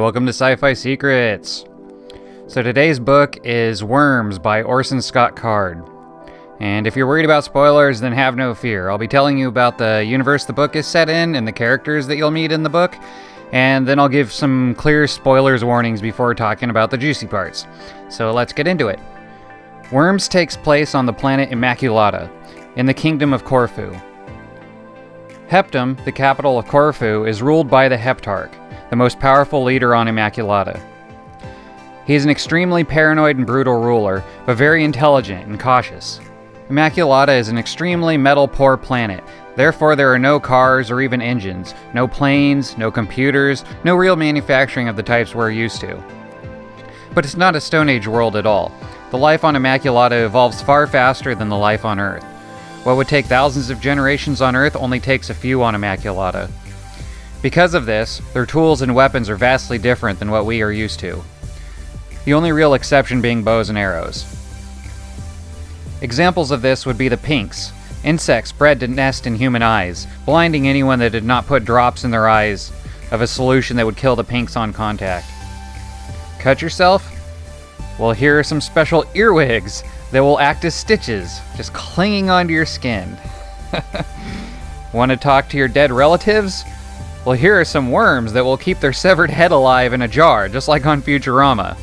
welcome to Sci-Fi Secrets. So today's book is Wyrms by Orson Scott Card. And if you're worried about spoilers, then have no fear. I'll be telling you about the universe the book is set in and the characters that you'll meet in the book, and then I'll give some clear spoilers warnings before talking about the juicy parts. So let's get into it. Wyrms takes place on the planet Immaculata, in the kingdom of Corfu. Heptum, the capital of Corfu, is ruled by the Heptarch, the most powerful leader on Immaculata. He is an extremely paranoid and brutal ruler, but very intelligent and cautious. Immaculata is an extremely metal-poor planet, therefore there are no cars or even engines, no planes, no computers, no real manufacturing of the types we're used to. But it's not a Stone Age world at all. The life on Immaculata evolves far faster than the life on Earth. What would take thousands of generations on Earth only takes a few on Immaculata. Because of this, their tools and weapons are vastly different than what we are used to. The only real exception being bows and arrows. Examples of this would be the pinks, insects bred to nest in human eyes, blinding anyone that did not put drops in their eyes of a solution that would kill the pinks on contact. Cut yourself? Well, here are some special earwigs that will act as stitches, just clinging onto your skin. Want to talk to your dead relatives? Well, here are some worms that will keep their severed head alive in a jar, just like on Futurama.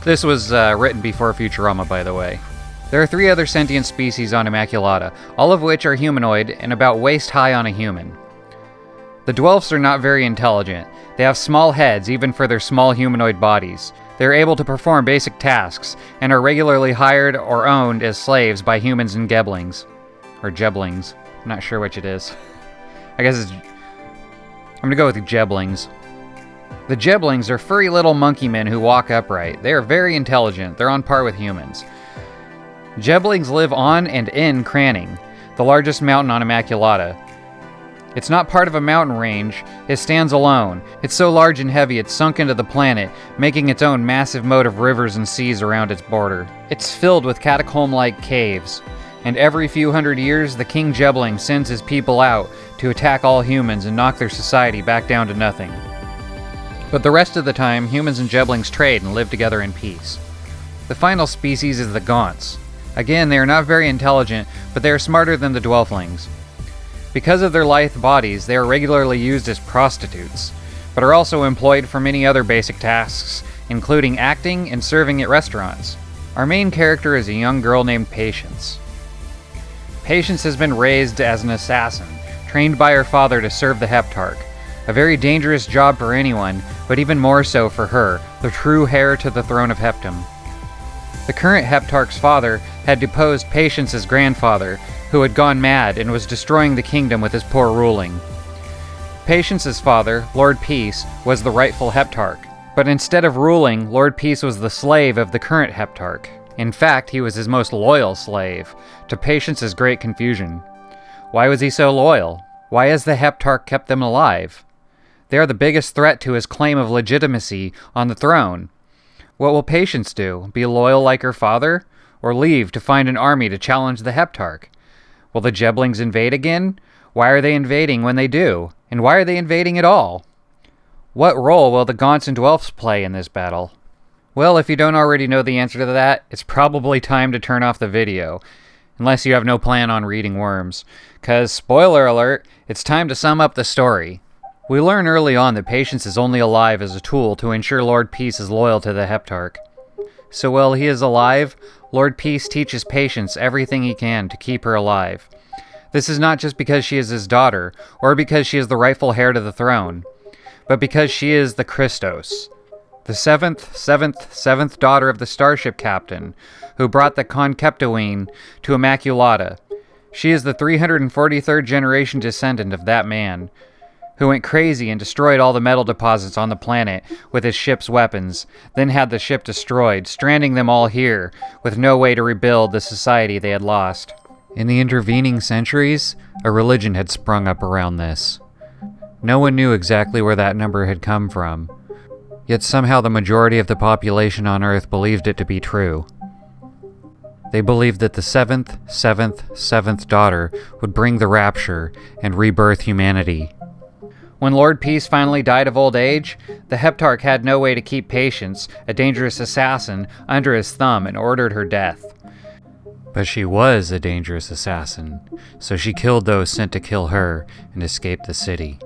This was written before Futurama, by the way. There are 3 other sentient species on Immaculata, all of which are humanoid and about waist-high on a human. The Dwelfs are not very intelligent. They have small heads, even for their small humanoid bodies. They are able to perform basic tasks, and are regularly hired or owned as slaves by humans and geblings. Or jeblings. I'm not sure which it is. I guess it's... I'm gonna go with the jeblings. The jeblings are furry little monkey men who walk upright. They are very intelligent. They're on par with humans. Jeblings live on and in Cranning, the largest mountain on Immaculata. It's not part of a mountain range. It stands alone. It's so large and heavy it's sunk into the planet, making its own massive moat of rivers and seas around its border. It's filled with catacomb-like caves, and every few hundred years the King Jebling sends his people out to attack all humans and knock their society back down to nothing. But the rest of the time, humans and Jeblings trade and live together in peace. The final species is the Gaunts. Again, they are not very intelligent, but they are smarter than the Dwelflings. Because of their lithe bodies, they are regularly used as prostitutes, but are also employed for many other basic tasks, including acting and serving at restaurants. Our main character is a young girl named Patience. Patience has been raised as an assassin, trained by her father to serve the Heptarch. A very dangerous job for anyone, but even more so for her, the true heir to the throne of Heptum. The current Heptarch's father had deposed Patience's grandfather, who had gone mad and was destroying the kingdom with his poor ruling. Patience's father, Lord Peace, was the rightful Heptarch, but instead of ruling, Lord Peace was the slave of the current Heptarch. In fact, he was his most loyal slave, to Patience's great confusion. Why was he so loyal? Why has the Heptarch kept them alive? They are the biggest threat to his claim of legitimacy on the throne. What will Patience do? Be loyal like her father? Or leave to find an army to challenge the Heptarch? Will the Jeblings invade again? Why are they invading when they do? And why are they invading at all? What role will the Gaunts and Dwelfs play in this battle? Well, if you don't already know the answer to that, it's probably time to turn off the video. Unless you have no plan on reading Wyrms. 'Cause, spoiler alert, it's time to sum up the story. We learn early on that Patience is only alive as a tool to ensure Lord Peace is loyal to the Heptarch. So while he is alive, Lord Peace teaches Patience everything he can to keep her alive. This is not just because she is his daughter, or because she is the rightful heir to the throne, but because she is the Christos, the seventh daughter of the starship captain, who brought the Conceptuine to Immaculata. She is the 343rd generation descendant of that man, who went crazy and destroyed all the metal deposits on the planet with his ship's weapons, then had the ship destroyed, stranding them all here, with no way to rebuild the society they had lost. In the intervening centuries, a religion had sprung up around this. No one knew exactly where that number had come from, yet somehow the majority of the population on Earth believed it to be true. They believed that the seventh daughter would bring the rapture and rebirth humanity. When Lord Peace finally died of old age, the Heptarch had no way to keep Patience, a dangerous assassin, under his thumb and ordered her death. But she was a dangerous assassin, so she killed those sent to kill her and escaped the city.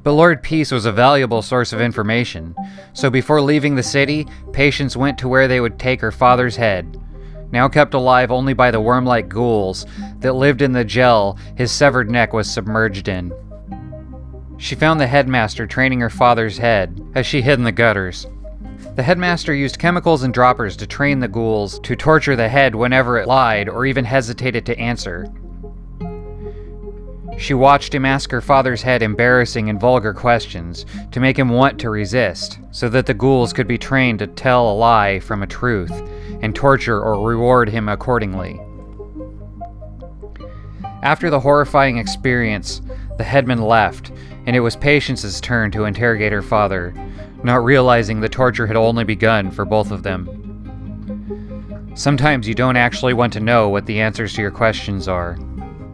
But Lord Peace was a valuable source of information, so before leaving the city, Patience went to where they would take her father's head, now kept alive only by the worm-like ghouls that lived in the gel his severed neck was submerged in. She found the headmaster training her father's head as she hid in the gutters. The headmaster used chemicals and droppers to train the ghouls to torture the head whenever it lied or even hesitated to answer. She watched him ask her father's head embarrassing and vulgar questions to make him want to resist, so that the ghouls could be trained to tell a lie from a truth and torture or reward him accordingly. After the horrifying experience, the headman left, and it was Patience's turn to interrogate her father, not realizing the torture had only begun for both of them. Sometimes you don't actually want to know what the answers to your questions are.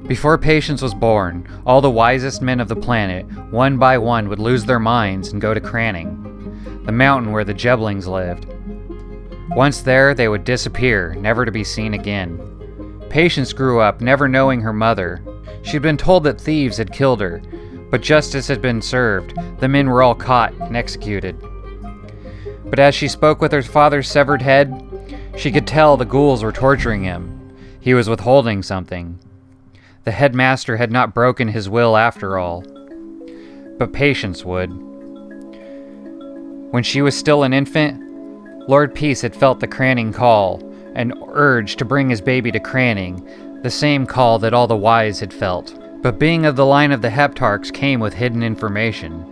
Before Patience was born, all the wisest men of the planet, one by one, would lose their minds and go to Cranning, the mountain where the Jeblings lived. Once there, they would disappear, never to be seen again. Patience grew up never knowing her mother. She'd been told that thieves had killed her, but justice had been served. The men were all caught and executed. But as she spoke with her father's severed head, she could tell the ghouls were torturing him. He was withholding something. The headmaster had not broken his will after all. But Patience would. When she was still an infant, Lord Peace had felt the Cranning call, an urge to bring his baby to Cranning, the same call that all the wise had felt. But being of the line of the Heptarchs came with hidden information.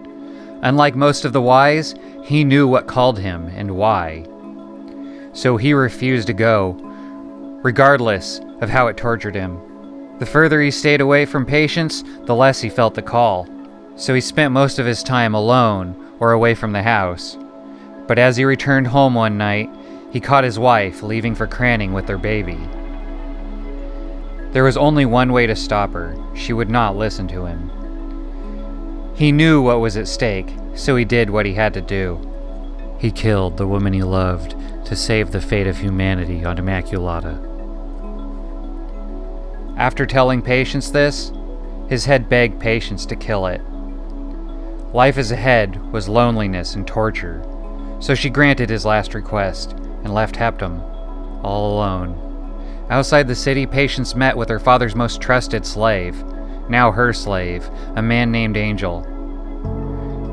Unlike most of the wise, he knew what called him and why. So he refused to go, regardless of how it tortured him. The further he stayed away from Patience, the less he felt the call. So he spent most of his time alone or away from the house. But as he returned home one night, he caught his wife leaving for Cranning with their baby. There was only one way to stop her. She would not listen to him. He knew what was at stake, so he did what he had to do. He killed the woman he loved to save the fate of humanity on Immaculata. After telling Patience this, his head begged Patience to kill it. Life as a head was loneliness and torture, so she granted his last request and left Heptam all alone. Outside the city, Patience met with her father's most trusted slave, now her slave, a man named Angel.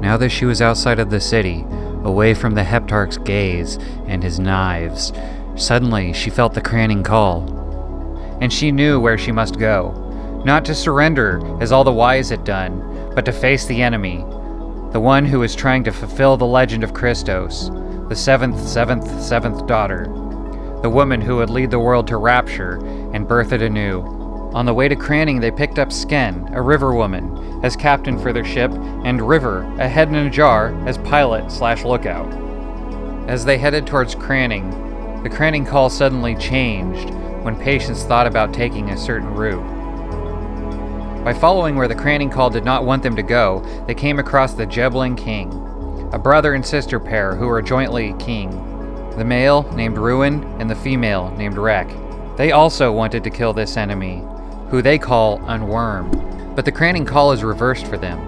Now that she was outside of the city, away from the Heptarch's gaze and his knives, suddenly she felt the Cranning call. And she knew where she must go, not to surrender as all the wise had done, but to face the enemy, the one who was trying to fulfill the legend of Christos, the seventh daughter. The woman who would lead the world to rapture and birth it anew. On the way to Cranning, they picked up Sken, a river woman, as captain for their ship, and River, a head in a jar, as pilot/lookout. As they headed towards Cranning, the Cranning call suddenly changed when Patience thought about taking a certain route. By following where the Cranning call did not want them to go, they came across the Jebling King, a brother and sister pair who were jointly king. The male, named Ruin, and the female, named Wreck. They also wanted to kill this enemy, who they call Unworm. But the Cranning call is reversed for them.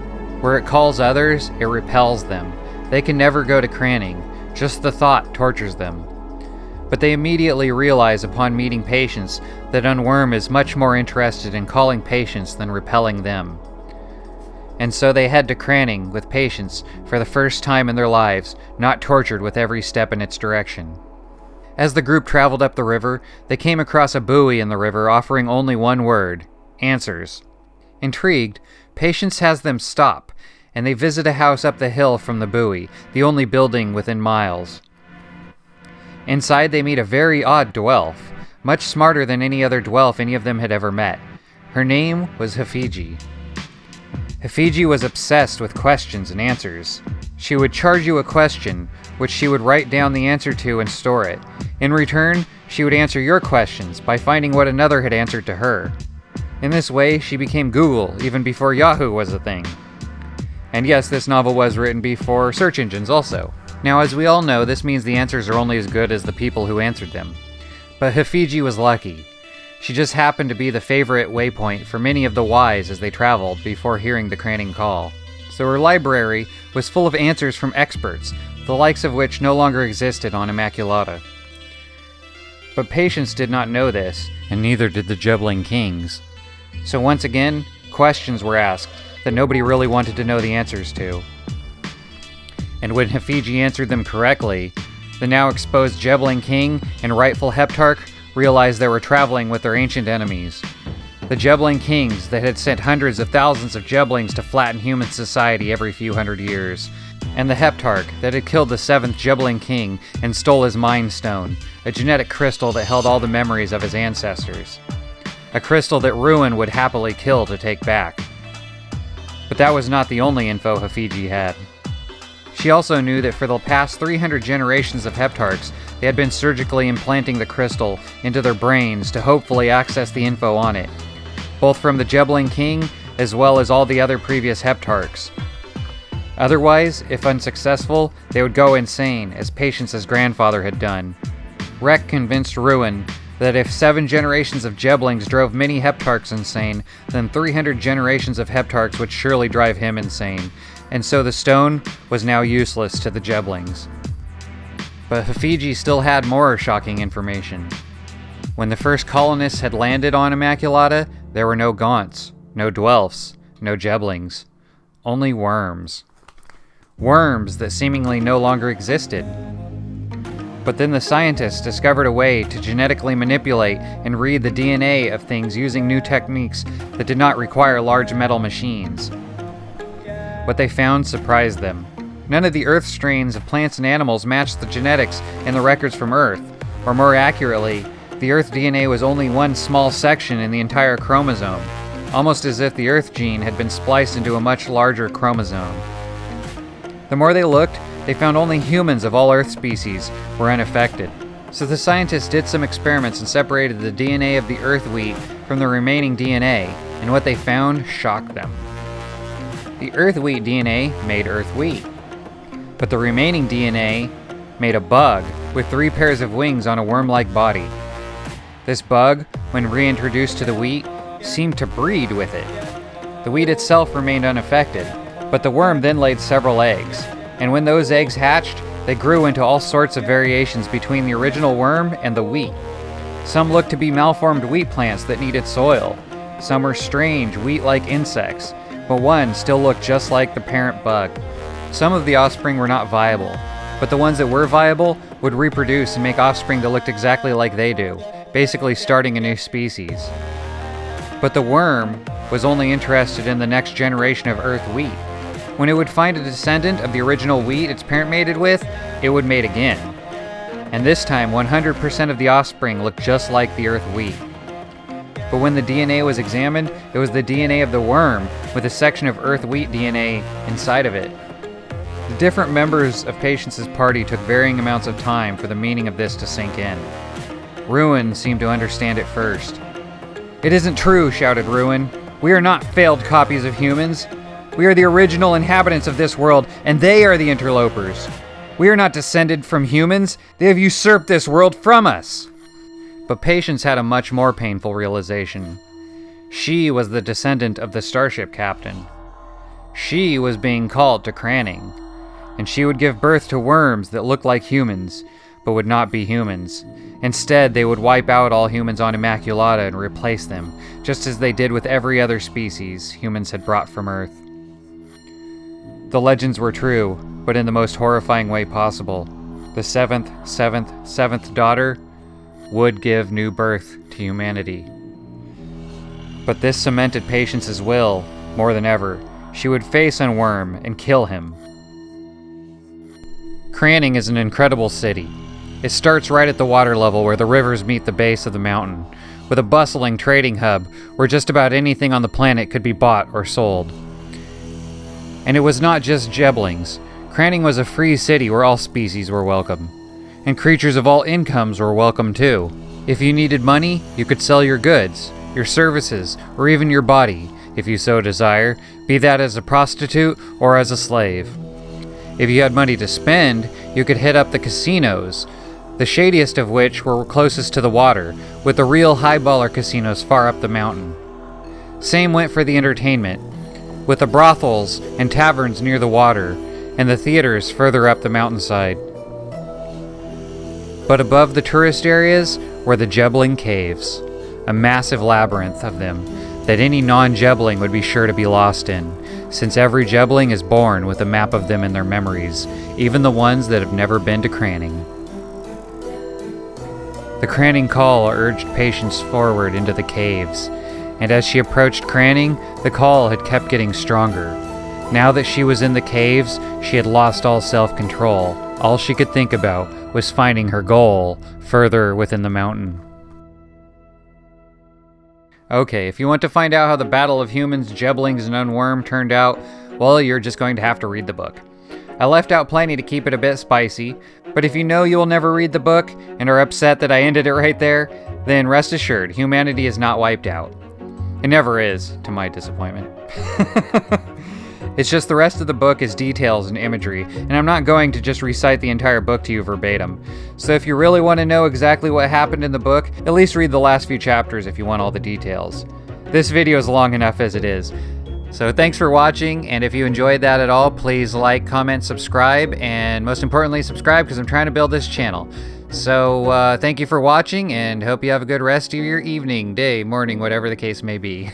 Where it calls others, it repels them. They can never go to Cranning, just the thought tortures them. But they immediately realize upon meeting Patience that Unworm is much more interested in calling Patience than repelling them. And so they head to Cranning with Patience for the first time in their lives, not tortured with every step in its direction. As the group traveled up the river, they came across a buoy in the river offering only one word: answers. Intrigued, Patience has them stop, and they visit a house up the hill from the buoy, the only building within miles. Inside they meet a very odd dwarf, much smarter than any other dwarf any of them had ever met. Her name was Hafiji. Hafiji was obsessed with questions and answers. She would charge you a question, which she would write down the answer to and store it. In return, she would answer your questions by finding what another had answered to her. In this way, she became Google even before Yahoo was a thing. And yes, this novel was written before search engines also. Now, as we all know, this means the answers are only as good as the people who answered them. But Heptarch was lucky. She just happened to be the favorite waypoint for many of the wise as they traveled before hearing the Cranning call. So her library was full of answers from experts, the likes of which no longer existed on Immaculata. But Patience did not know this, and neither did the Jubbling Kings. So once again, questions were asked that nobody really wanted to know the answers to. And when Heptarch answered them correctly, the now exposed Jubbling King and rightful Heptarch realized they were traveling with their ancient enemies. The Jubbling Kings that had sent hundreds of thousands of Jubblings to flatten human society every few hundred years, and the Heptarch that had killed the 7th Jubbling King and stole his Mind Stone, a genetic crystal that held all the memories of his ancestors. A crystal that Ruin would happily kill to take back. But that was not the only info Heptarch had. She also knew that for the past 300 generations of Heptarchs, they had been surgically implanting the crystal into their brains to hopefully access the info on it, both from the Jubbling King as well as all the other previous Heptarchs. Otherwise, if unsuccessful, they would go insane, as Patience's grandfather had done. Rek convinced Ruin that if 7 generations of Jubblings drove many Heptarchs insane, then 300 generations of Heptarchs would surely drive him insane, and so the stone was now useless to the Jubblings. But Heptarch still had more shocking information. When the first colonists had landed on Immaculata, there were no Gaunts, no Dwelfs, no Jubblings, only Wyrms. Wyrms that seemingly no longer existed. But then the scientists discovered a way to genetically manipulate and read the DNA of things using new techniques that did not require large metal machines. What they found surprised them. None of the Earth strains of plants and animals matched the genetics in the records from Earth, or more accurately, the Earth DNA was only one small section in the entire chromosome, almost as if the Earth gene had been spliced into a much larger chromosome. The more they looked, they found only humans of all Earth species were unaffected. So the scientists did some experiments and separated the DNA of the Earth wheat from the remaining DNA, and what they found shocked them. The Earth wheat DNA made Earth wheat, but the remaining DNA made a bug with 3 pairs of wings on a worm-like body. This bug, when reintroduced to the wheat, seemed to breed with it. The wheat itself remained unaffected, but the worm then laid several eggs, and when those eggs hatched, they grew into all sorts of variations between the original worm and the wheat. Some looked to be malformed wheat plants that needed soil. Some were strange wheat-like insects, but one still looked just like the parent bug. Some of the offspring were not viable, but the ones that were viable would reproduce and make offspring that looked exactly like they do, basically starting a new species. But the worm was only interested in the next generation of Earth wheat. When it would find a descendant of the original wheat its parent mated with, it would mate again. And this time, 100% of the offspring looked just like the Earth wheat. But when the DNA was examined, it was the DNA of the worm, with a section of Earth wheat DNA inside of it. The different members of Patience's party took varying amounts of time for the meaning of this to sink in. Ruin seemed to understand it first. "It isn't true," shouted Ruin. "We are not failed copies of humans. We are the original inhabitants of this world, and they are the interlopers. We are not descended from humans. They have usurped this world from us." But Patience had a much more painful realization. She was the descendant of the starship captain. She was being called to Cranning, and she would give birth to Wyrms that looked like humans, but would not be humans. Instead, they would wipe out all humans on Immaculata and replace them, just as they did with every other species humans had brought from Earth. The legends were true, but in the most horrifying way possible. The seventh daughter would give new birth to humanity. But this cemented Patience's will more than ever. She would face on Wyrm and kill him. Cranning is an incredible city. It starts right at the water level where the rivers meet the base of the mountain, with a bustling trading hub where just about anything on the planet could be bought or sold. And it was not just Jubblings. Cranning was a free city where all species were welcome. And creatures of all incomes were welcome too. If you needed money, you could sell your goods, your services, or even your body. if you so desire, be that as a prostitute or as a slave. If you had money to spend, you could hit up the casinos, the shadiest of which were closest to the water, with the real high-baller casinos far up the mountain. Same went for the entertainment, with the brothels and taverns near the water, and the theaters further up the mountainside. But above the tourist areas were the Jebbling Caves, a massive labyrinth of them that any non-Jebbling would be sure to be lost in, since every Jebbling is born with a map of them in their memories, even the ones that have never been to Cranning. The Cranning call urged Patience forward into the caves, and as she approached Cranning, the call had kept getting stronger. Now that she was in the caves, she had lost all self-control. All she could think about was finding her goal further within the mountain. Okay, if you want to find out how the Battle of Humans, Jebblings, and Unworm turned out, well, you're just going to have to read the book. I left out plenty to keep it a bit spicy, but if you know you will never read the book and are upset that I ended it right there, then rest assured, humanity is not wiped out. It never is, to my disappointment. It's just the rest of the book is details and imagery, and I'm not going to just recite the entire book to you verbatim. So if you really want to know exactly what happened in the book, at least read the last few chapters if you want all the details. This video is long enough as it is. So thanks for watching, and if you enjoyed that at all, please like, comment, subscribe, and most importantly, subscribe because I'm trying to build this channel. So thank you for watching, and hope you have a good rest of your evening, day, morning, whatever the case may be.